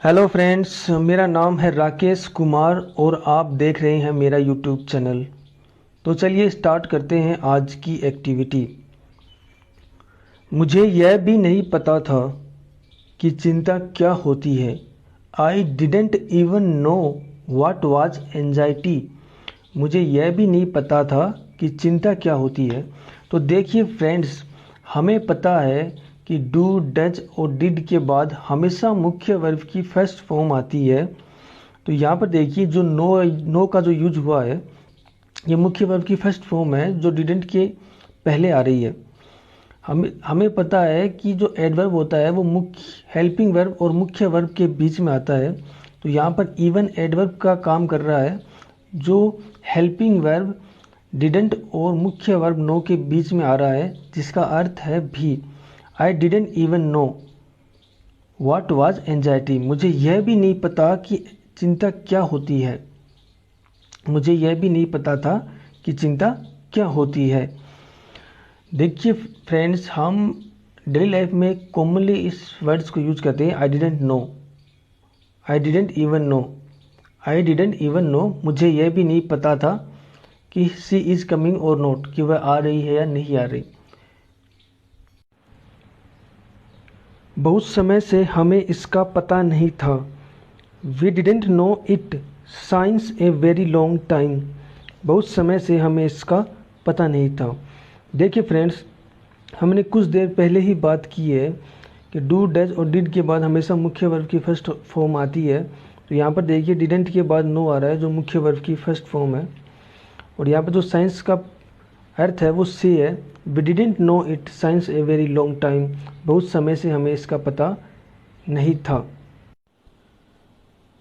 Hello friends, मेरा नाम है राकेश कुमार और आप देख रहे हैं मेरा यूट्यूब चैनल। तो चलिए स्टार्ट करते हैं आज की एक्टिविटी। मुझे यह भी नहीं पता था कि चिंता क्या होती है। I didn't even know what was anxiety. मुझे यह भी नहीं पता था कि चिंता क्या होती है। तो देखिए फ्रेंड्स, हमें पता है कि डू, डज और डिड के बाद हमेशा मुख्य वर्ब की फर्स्ट फॉर्म आती है। तो यहाँ पर देखिए जो नो का जो यूज हुआ है, ये मुख्य वर्ब की फर्स्ट फॉर्म है जो डिडेंट के पहले आ रही है। हमें पता है कि जो एडवर्ब होता है वो मुख्य हेल्पिंग वर्ब और मुख्य वर्ब के बीच में आता है। तो यहाँ पर इवन एडवर्ब का काम कर रहा है, जो हेल्पिंग वर्ब डिडेंट और मुख्य वर्ब नो के बीच में आ रहा है, जिसका अर्थ है भी। I didn't even know what was anxiety. मुझे यह भी नहीं पता कि चिंता क्या होती है। मुझे यह भी नहीं पता था कि चिंता क्या होती है। देखिए फ्रेंड्स, हम डेली लाइफ में कॉमनली इस वर्ड्स को यूज करते हैं। I didn't know, I didn't even know, I didn't even know. मुझे यह भी नहीं पता था कि शी इज़ कमिंग और नॉट, कि वह आ रही है या नहीं आ रही। बहुत समय से हमें इसका पता नहीं था। We didn't know it since a very long time. बहुत समय से हमें इसका पता नहीं था। देखिए फ्रेंड्स, हमने कुछ देर पहले ही बात की है कि डू, डज और डिड के बाद हमेशा मुख्य वर्ब की फर्स्ट फॉर्म आती है। तो यहाँ पर देखिए डिडेंट के बाद नो आ रहा है, जो मुख्य वर्ब की फर्स्ट फॉर्म है। और यहाँ पर जो साइंस का अर्थ है वो से है। We didn't know it since a very long time. बहुत समय से हमें इसका पता नहीं था।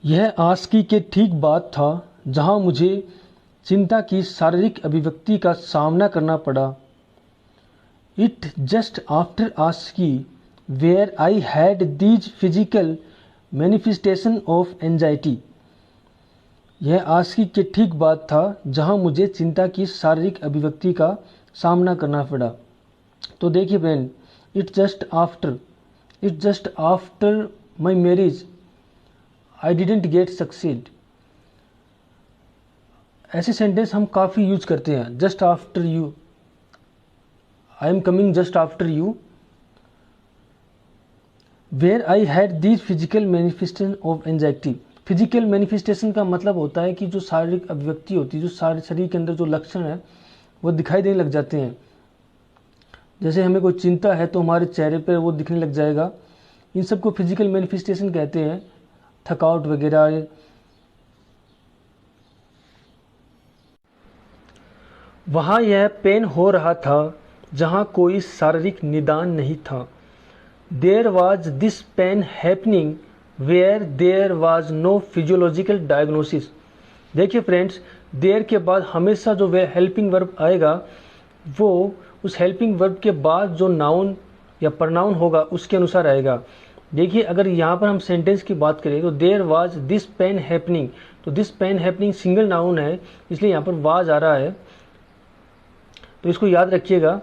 यह आस्की के ठीक बाद था जहां मुझे चिंता की शारीरिक अभिव्यक्ति का सामना करना पड़ा। इट जस्ट आफ्टर आस्की where I had these physical manifestation of anxiety. यह आस्की के ठीक बाद था जहां मुझे चिंता की शारीरिक अभिव्यक्ति का सामना करना पड़ा। तो देखिए friend, it just after my marriage I didn't get succeed. ऐसे सेंटेंस हम काफ़ी यूज करते हैं। Just after you, I am coming just after you, where I had these physical manifestation of anxiety. Physical manifestation का मतलब होता है कि जो शारीरिक अभिव्यक्ति होती है, जो शरीर के अंदर जो लक्षण है वो दिखाई देने लग जाते हैं। जैसे हमें कोई चिंता है तो हमारे चेहरे पर वो दिखने लग जाएगा। इन सबको फिजिकल मैनिफेस्टेशन कहते हैं। थकावट वगैरह। वहाँ यह पेन हो रहा था जहाँ कोई शारीरिक निदान नहीं था। There was this pen happening where there was no physiological diagnosis. देखिए फ्रेंड्स, देयर के बाद हमेशा जो वे हेल्पिंग वर्ब आएगा, वो उस हेल्पिंग वर्ब के बाद जो नाउन या प्रनाउन होगा उसके अनुसार आएगा। देखिए अगर यहाँ पर हम सेंटेंस की बात करें तो there was this pen happening, तो this pen happening single noun है, इसलिए यहाँ पर वाज आ रहा है। तो इसको याद रखिएगा।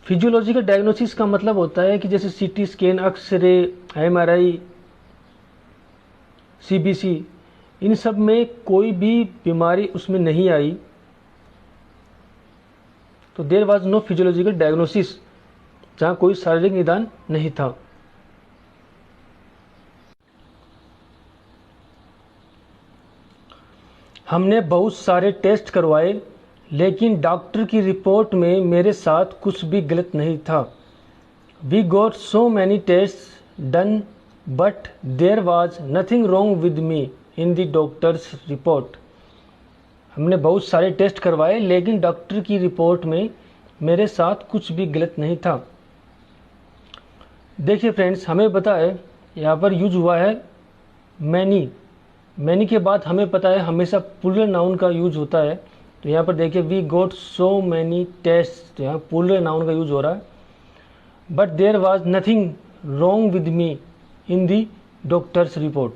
फिजियोलॉजिकल डायग्नोसिस का मतलब होता है कि जैसे CT scan, X-ray, MRI, CBC, इन सब में कोई भी बीमारी उसमें नहीं आई। तो there was no physiological diagnosis, जहाँ कोई शारीरिक निदान नहीं था। हमने बहुत सारे टेस्ट करवाए, लेकिन डॉक्टर की रिपोर्ट में मेरे साथ कुछ भी गलत नहीं था। We got so many test done but there was nothing wrong with me in the doctors report. हमने बहुत सारे टेस्ट करवाए, लेकिन डॉक्टर की रिपोर्ट में मेरे साथ कुछ भी गलत नहीं था। देखिए फ्रेंड्स, हमें पता है यहाँ पर यूज हुआ है मैनी। मैनी के बाद हमें पता है हमेशा प्लूरल नाउन का यूज होता है। तो यहाँ पर देखिए we got so many test, यहाँ प्लूरल नाउन का यूज हो रहा है। But there was nothing wrong with me in the doctors report.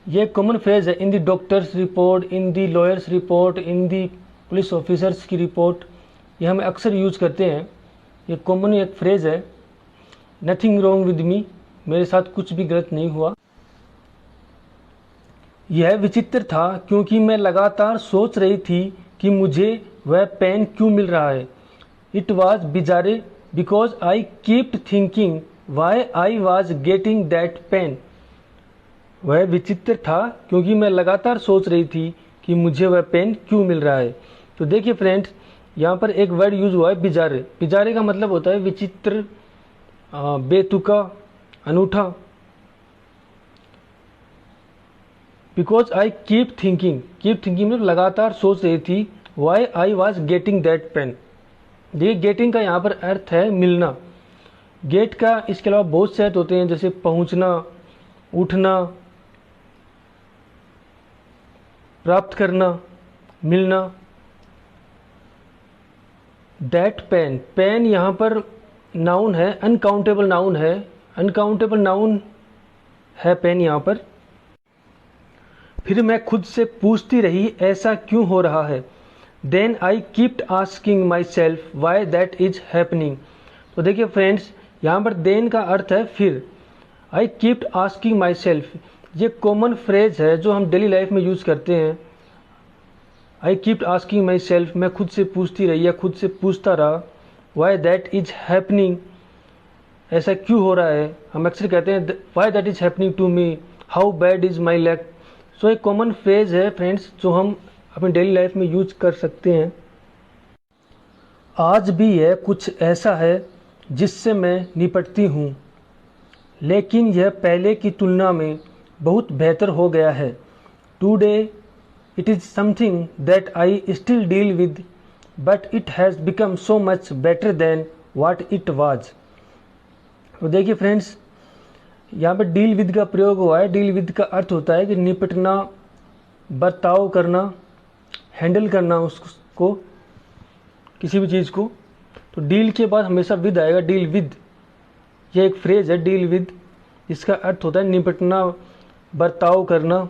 ये कॉमन फ्रेज है, in the doctors report, in the lawyers report, in the police officers की report. ये हम अक्सर यूज करते हैं। ये कॉमन एक फ्रेज है, नथिंग रॉन्ग विद मी मेरे साथ कुछ भी गलत नहीं हुआ। यह विचित्र था क्योंकि मैं लगातार सोच रही थी कि मुझे वह पेन क्यों मिल रहा है। It was बिजारे because I kept thinking Y I was getting that pen. वह विचित्र था क्योंकि मैं लगातार सोच रही थी कि मुझे वह पेन क्यों मिल रहा है। तो देखिए फ्रेंड्स, यहाँ पर एक वर्ड यूज हुआ है बिजारे। बिजारे का मतलब होता है विचित्र, बेतुका, अनूठा। बिकॉज आई कीप थिंकिंग मतलब लगातार सोच रही थी। Why I was getting that pain. देखिए गेटिंग का यहाँ पर अर्थ है मिलना। गेट का इसके अलावा बहुत से अर्थ होते हैं, जैसे पहुंचना, उठना, प्राप्त करना, मिलना। दैट पेन, पेन यहाँ पर नाउन है, अनकाउंटेबल नाउन है। अनकाउंटेबल नाउन है पेन यहाँ पर। फिर मैं खुद से पूछती रही ऐसा क्यों हो रहा है। Then I kept asking myself why that is happening. तो देखिए फ्रेंड्स, यहाँ पर देन का अर्थ है फिर। आई कीप्ट आस्किंग माई सेल्फ, ये कॉमन फ्रेज है जो हम डेली लाइफ में यूज़ करते हैं। आई कीप्ट आस्किंग माई सेल्फ, मैं खुद से पूछती रही या खुद से पूछता रहा। वाई दैट इज हैपनिंग, ऐसा क्यों हो रहा है। हम अक्सर कहते हैं why that is happening to me, how bad is my luck. So एक कॉमन फ्रेज है फ्रेंड्स जो हम अपनी डेली लाइफ में यूज कर सकते हैं। आज भी यह कुछ ऐसा है जिससे मैं निपटती हूँ, लेकिन यह पहले की तुलना में बहुत बेहतर हो गया है। Today it is something that I still deal with, but it has become so much better than what it was. तो देखिए फ्रेंड्स, यहाँ पर डील विद का प्रयोग हुआ है। डील विद का अर्थ होता है कि निपटना, बर्ताव करना, हैंडल करना उसको, किसी भी चीज़ को। तो डील के बाद हमेशा विद आएगा, डील विद। यह एक फ्रेज है डील विद, इसका अर्थ होता है निपटना, बर्ताव करना।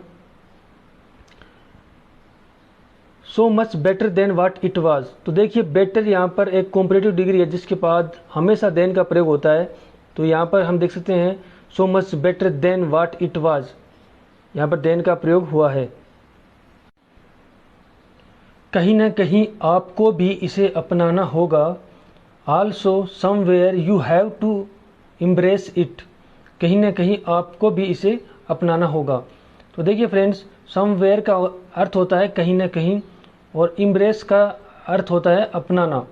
So much better than what it was. तो देखिए बेटर यहाँ पर एक कॉम्परेटिव डिग्री है जिसके बाद हमेशा देन का प्रयोग होता है। तो यहाँ पर हम देख सकते हैं so much better than what it was, यहाँ पर देन का प्रयोग हुआ है। कहीं ना कहीं आपको भी इसे अपनाना होगा। Also somewhere you have to embrace it, कहीं ना कहीं आपको भी इसे अपनाना होगा। तो देखिए फ्रेंड्स, समवेयर का अर्थ होता है कहीं ना कहीं और एम्ब्रेस का अर्थ होता है अपनाना।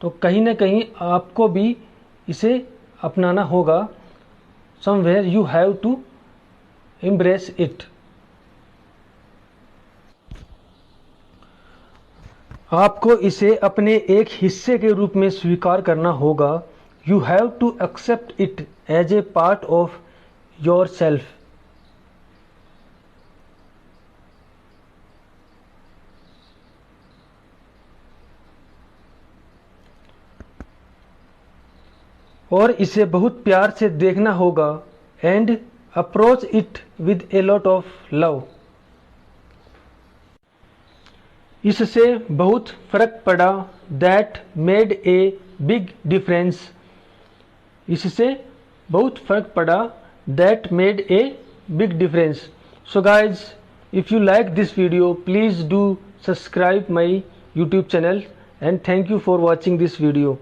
तो कहीं ना कहीं आपको भी इसे अपनाना होगा। Somewhere you have to embrace it. आपको इसे अपने एक हिस्से के रूप में स्वीकार करना होगा। You have to accept it as a part of yourself. और इसे बहुत प्यार से देखना होगा। And approach it with a lot of love. इससे बहुत फर्क पड़ा। That made a big difference. इससे बहुत फर्क पड़ा। That made a big difference. So guys, if you like this video, please do subscribe my YouTube channel and thank you for watching this video.